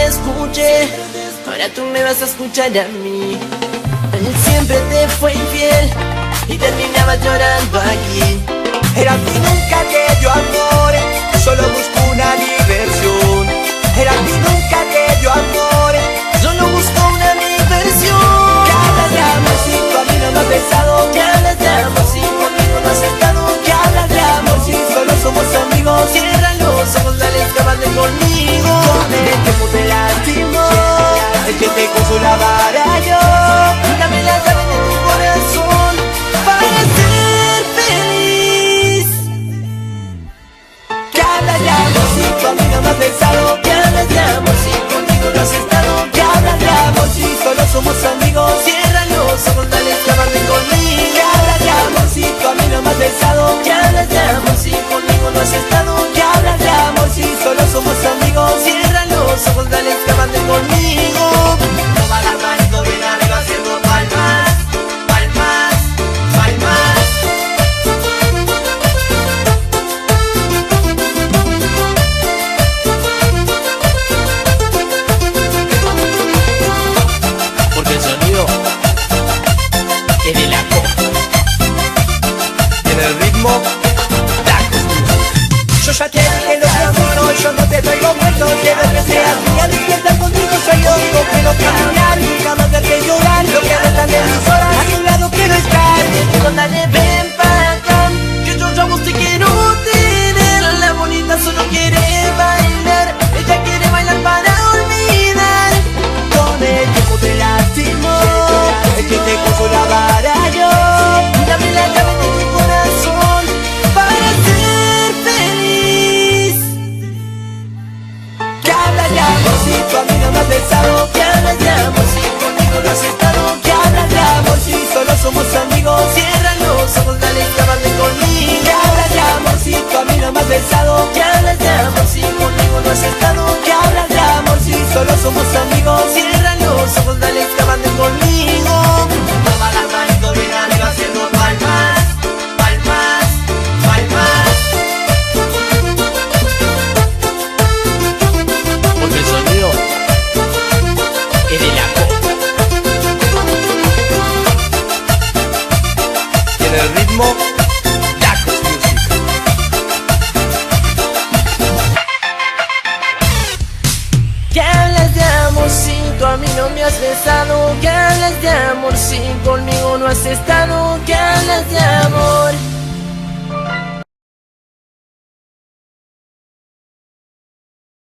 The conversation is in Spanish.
te escuché, ahora tú me vas a escuchar a mí. Él siempre te fue infiel y terminabas llorando aquí. Era ti nunca te dio amor, solo busco una diversión. Era ti nunca te dio amor, solo busco una diversión. que hablas de amor si tú a mí no me has besado. Que hablas de amor si conmigo no has estado. Que hablas de amor si solo somos amigos. Cierra los ojos, dale, escápate conmigo. Con el tiempo te lastimó, el que te consolaba era yo. Dame la llave de tu corazón para ser feliz. Que hablas de amor si tú a mí no me has besado. Que hablas de amor si conmigo no has estado. Que hablas de amor si solo somos amigos. Cierra los ojos, dale, escápate conmigo. Que hablas de amor si tú a mí no me has besado. Que hablas de amor si conmigo no has estado. Que hablas de amor si solo somos amigos. Cierra los ojos, dale, escápate conmigo. Toma la manito bien arriba haciendo palmas, palmas, palmas. Porque el sonido es de la copa. Y en el ritmo, yo ya te dije lo que amigo, yo no te traigo muertos. Quiero que seas mía, despierta conmigo. Soy yo, digo que no caminar, nunca más verte llorar. Lo que hablan de mis horas, a tu lado quiero estar. Digo, dale, ven para acá, que yo a vos te quiero tener. La bonita solo quiere bailar, ella quiere bailar para olvidar. Con el tiempo te lastimó, el que te consolaba era yo. Dame la llave de tu corazón para ser feliz. Que hablas de amor si tú a mí no me has besado. Que hablas de amor si conmigo no has estado. Que hablas de amor si solo somos amigos. Cierra los ojos, dale, escápate conmigo. Que hablas de amor si tú a mí no me has besado. Que hablas de amor si conmigo no has estado. Que hablas de amor si solo somos amigos. Cierra los ojos, dale, escápate conmigo. Toma las manitos bien arriba haciendo palmas, palmas, palmas. Porque el sonido es de la copa. Y en el ritmo, Dacos Music. Que hablas de amor si tú a mí no me has besado. Que hablas de amor si conmigo no has estado. Que hablas de